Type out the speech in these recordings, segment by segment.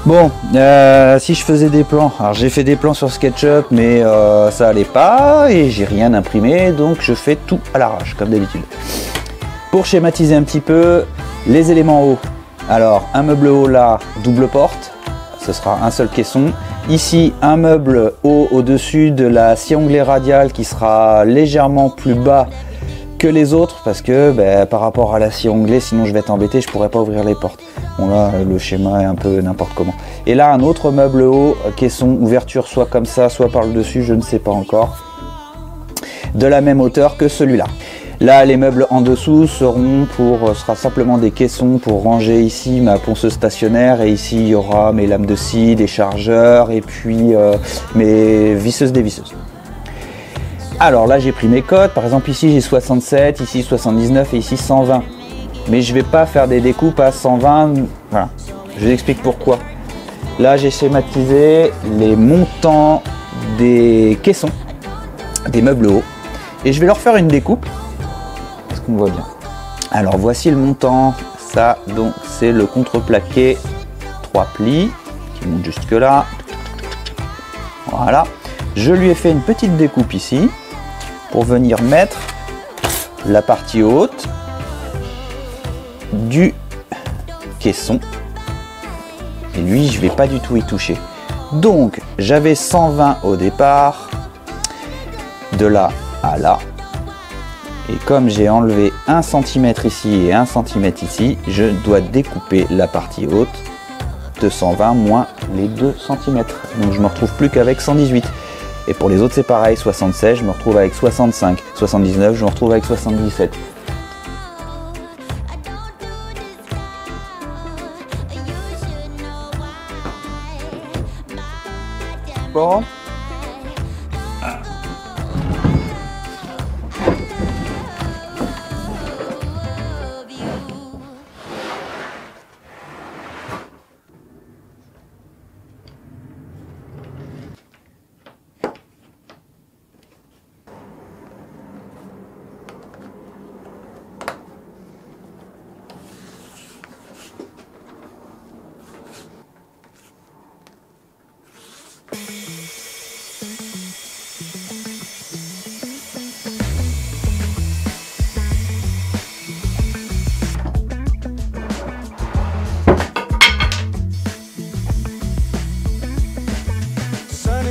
Bon, si je faisais des plans, alors j'ai fait des plans sur SketchUp, mais ça allait pas et j'ai rien imprimé, donc je fais tout à l'arrache, comme d'habitude. Pour schématiser un petit peu, les éléments hauts. Alors, un meuble haut là, double porte, ce sera un seul caisson. Ici, un meuble haut au-dessus de la scie onglée radiale qui sera légèrement plus bas que les autres parce que par rapport à la scie onglée, sinon je vais être embêté, je pourrais pas ouvrir les portes. Bon là, le schéma est un peu n'importe comment. Et là, un autre meuble haut, caisson, ouverture soit comme ça, soit par le dessus, je ne sais pas encore. De la même hauteur que celui-là. Là, les meubles en dessous sera simplement des caissons pour ranger ici ma ponceuse stationnaire et ici il y aura mes lames de scie, des chargeurs et puis mes visseuses dévisseuses. Alors là, j'ai pris mes codes. Par exemple, ici j'ai 67, ici 79 et ici 120. Mais je ne vais pas faire des découpes à 120. Voilà. Je vous explique pourquoi. Là, j'ai schématisé les montants des caissons, des meubles hauts. Et je vais leur faire une découpe. Est-ce qu'on voit bien? Alors, voici le montant. Ça, donc, c'est le contreplaqué 3 plis qui monte jusque là. Voilà. Je lui ai fait une petite découpe ici pour venir mettre la partie haute du caisson. Et lui, je vais pas du tout y toucher. Donc, j'avais 120 au départ, de là à là. Et comme j'ai enlevé 1 cm ici et 1 cm ici, je dois découper la partie haute de 120 moins les 2 cm. Donc, je me retrouve plus qu'avec 118. Et pour les autres, c'est pareil. 76, je me retrouve avec 65. 79, je me retrouve avec 77. Bon.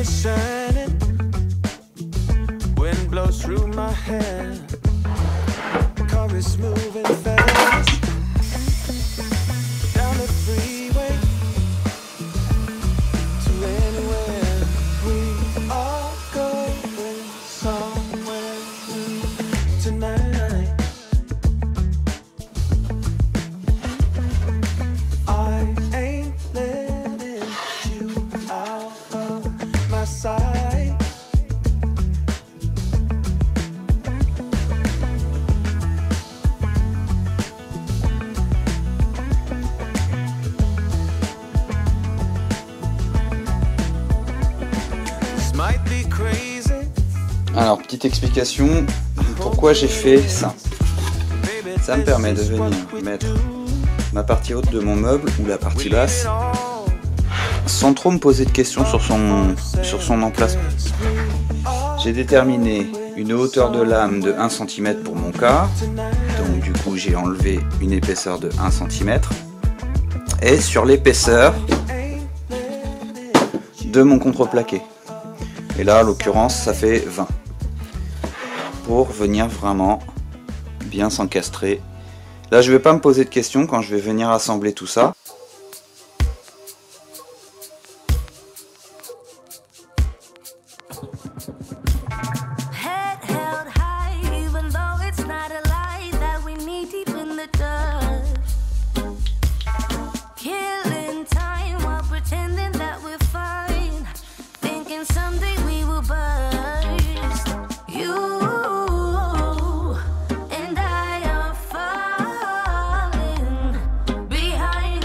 Shining, wind blows through my hair, car is moving fast down the freeway to anywhere. We are going somewhere new tonight. I ain't letting you out of my sight. This might be crazy. Alors, petite explication, pourquoi j'ai fait ça. Ça me permet de venir mettre ma partie haute de mon meuble ou la partie basse sans trop me poser de questions sur son emplacement. J'ai déterminé une hauteur de lame de 1 cm pour mon cas, donc du coup j'ai enlevé une épaisseur de 1 cm, et sur l'épaisseur de mon contreplaqué. Et là, en l'occurrence, ça fait 20. Pour venir vraiment bien s'encastrer. Là, je ne vais pas me poser de questions quand je vais venir assembler tout ça. Behind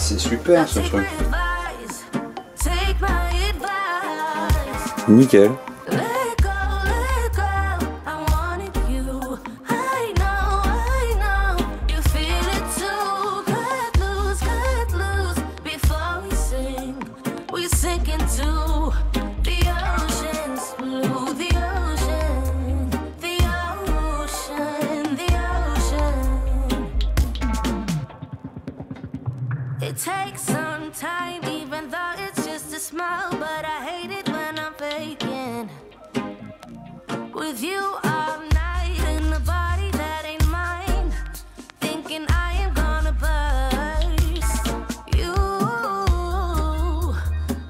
C'est super ce truc. Nickel. It takes some time, even though it's just a smile. But I hate it when I'm faking with you all night in a body that ain't mine, thinking I am gonna burst. You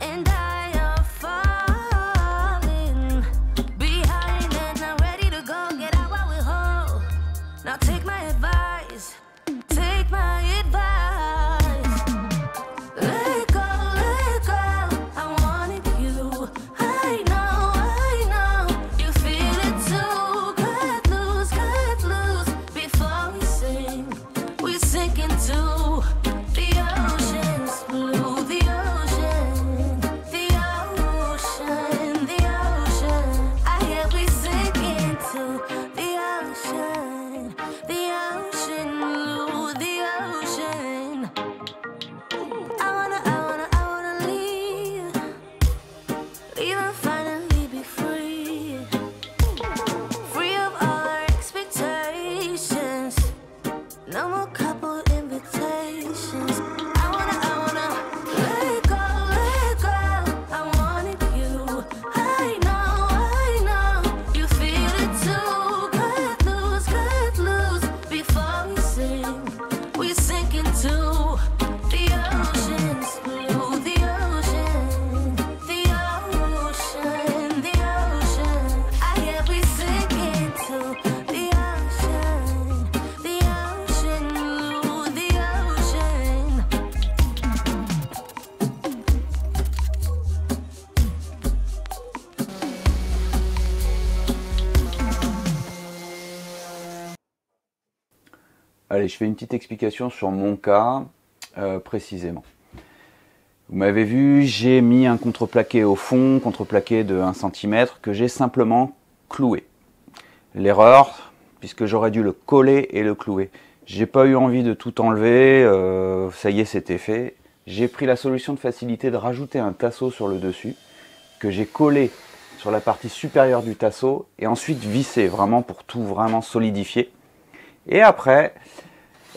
and I are falling behind, and I'm ready to go get out while we're whole. Now take my advice, take my advice. Allez, je fais une petite explication sur mon cas précisément. Vous m'avez vu, j'ai mis un contreplaqué au fond, contreplaqué de 1 cm que j'ai simplement cloué. L'erreur, puisque j'aurais dû le coller et le clouer. J'ai pas eu envie de tout enlever, ça y est, c'était fait. J'ai pris la solution de facilité de rajouter un tasseau sur le dessus, que j'ai collé sur la partie supérieure du tasseau, et ensuite vissé, vraiment pour tout vraiment solidifier. Et après,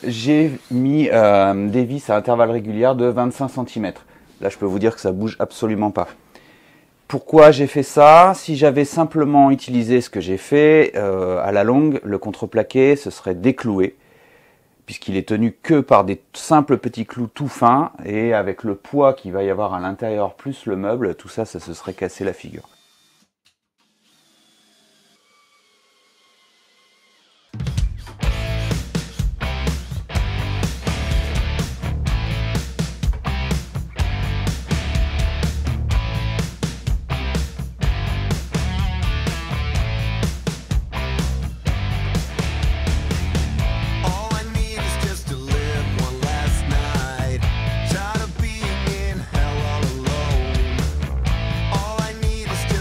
j'ai mis des vis à intervalles réguliers de 25 cm. Là, je peux vous dire que ça bouge absolument pas. Pourquoi j'ai fait ça? Si j'avais simplement utilisé ce que j'ai fait, à la longue, le contreplaqué se serait décloué, puisqu'il est tenu que par des simples petits clous tout fins, et avec le poids qu'il va y avoir à l'intérieur plus le meuble, tout ça, ça se serait cassé la figure. Tired of being in hell all alone. All I need is just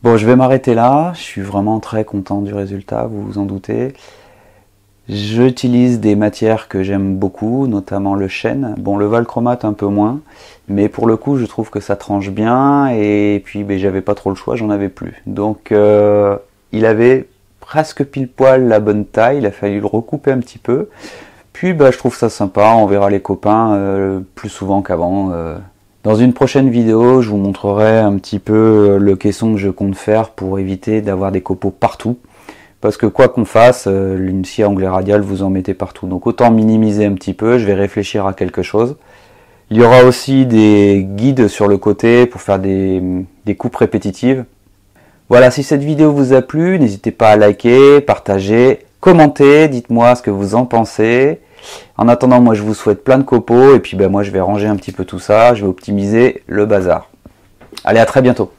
Bon, je vais m'arrêter là. Je suis vraiment très content du résultat, vous vous en doutez. J'utilise des matières que j'aime beaucoup, notamment le chêne. Bon, le valchromate un peu moins, mais pour le coup, je trouve que ça tranche bien. Et puis, j'avais pas trop le choix, j'en avais plus. Donc, il avait presque pile poil la bonne taille. Il a fallu le recouper un petit peu. Puis, je trouve ça sympa. On verra les copains plus souvent qu'avant. Dans une prochaine vidéo, je vous montrerai un petit peu le caisson que je compte faire pour éviter d'avoir des copeaux partout. Parce que quoi qu'on fasse, une scie à onglet radial, vous en mettez partout. Donc autant minimiser un petit peu, je vais réfléchir à quelque chose. Il y aura aussi des guides sur le côté pour faire des coupes répétitives. Voilà, si cette vidéo vous a plu, n'hésitez pas à liker, partager, commenter, dites-moi ce que vous en pensez. En attendant, moi je vous souhaite plein de copeaux et puis moi je vais ranger un petit peu tout ça, je vais optimiser le bazar. Allez, à très bientôt.